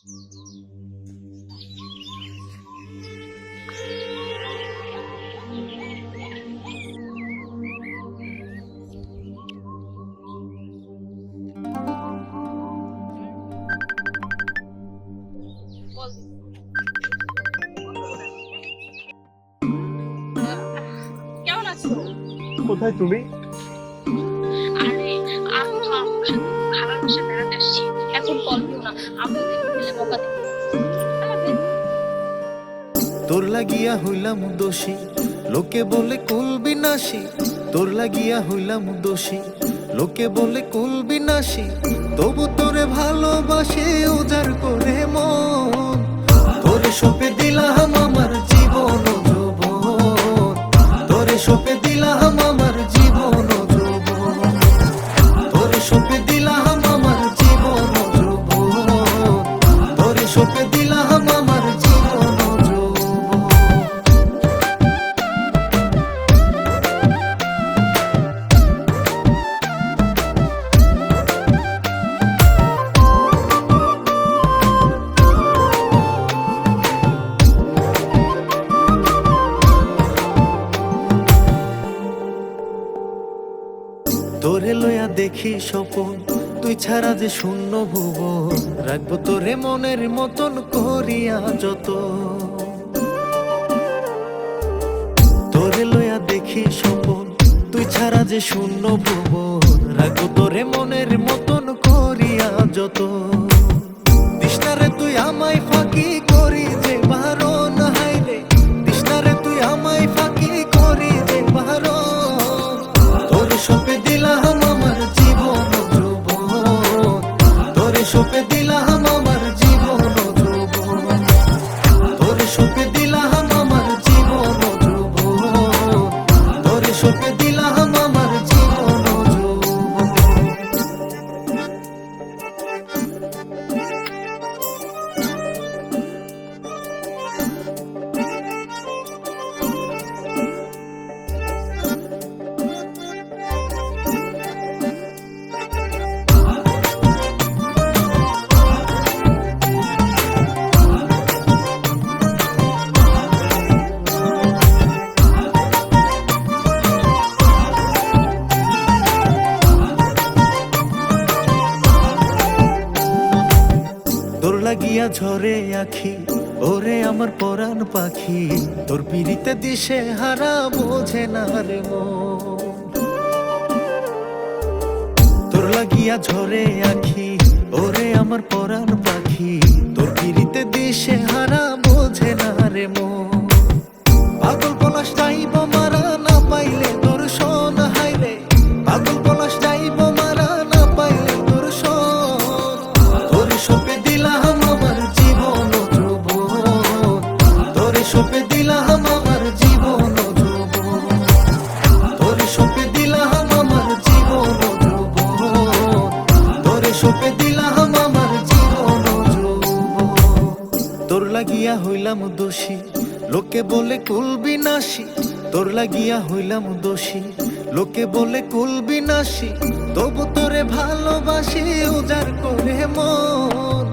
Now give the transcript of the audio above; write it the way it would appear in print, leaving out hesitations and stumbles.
কেমন আছো? কোথায় তুমি? আরে আমি তো আমার সাথে খালার বাসায় বেড়াতে আসছি। এখন কল দিও না, আমি দেখে ফেলে বকা দিব। তোর লাগিয়া হইলাম দোষী, লোকে বলে কুল বিনাশী। তোর লাগিয়া হইলাম দোষী, লোকে বলে কুল বিনাশী। তবু তোরে ভালোবাসে উজাড় করে মন। তোরে সঁপে দিলাম আমার জীবন ও যৌবন। তোরে সঁপে দিলাম আমার জীবন ও যৌবন। তোরে সঁপে দিলাম আমার জীবন ও যৌবন। তোরে সঁপে দিলাম আমার জীবন ও যৌবন। তোরে লইয়া দেখি স্বপন, তুই ছাড়া যে শূন্য ভুবন। রাখবো তোরে মনের মতন করিয়া যত। তোরে লইয়া দেখি স্বপন, তুই ছাড়া যে শূন্য ভুবন। রাখবো তোরে মনের মতন করিয়া যত। তৃষ্ণারে তুই আমায় ফাঁকি করি যে বারণ হাইরে। তৃষ্ণারে তুই আমায় ফাঁকি করি যে বারণ। তোরে সঁপে দিলাম আমার জীবন ও যৌবন। তোরে সঁপে দিলাম আমার জীবন ও যৌবন। তোরে সঁপে দিলাম আমার জীবন ও যৌবন। তোরে সঁপে দিলাম আমার জীবন ও যৌবন। তোর লাগিয়া ঝরে আখি, ওরে আমার পরাণ পাখি। তোর পিড়িতে দিশে হারা বোঝে না রে মন। তোর লাগিয়া ঝরে আখি, ওরে আমার পরাণ পাখি। তোর পিড়িতে দিশে হারা বোঝে না রে মন। পাগল পলাশ যাইব মারা না পাইলে তোর শোন হাইরে। পাগল পলাশ যাইব মারা না পাইলে তোর শোন। তোরে সঁপে দিলাম আমার জীবন ও যৌবন। তোরে সঁপে দিলাম আমার জীবন ও যৌবন। তোরে সঁপে দিলাম আমার জীবন ও যৌবন। তোরে সঁপে দিলাম আমার জীবন ও যৌবন। তোর লাগিয়া হইলাম দোষী, লোকে বলে কুল বিনাশী। তোর লাগিয়া হইলাম দোষী, লোকে বলে কুল বিনাশী। তবু তোরে ভালোবাসি উজাড় করে মন।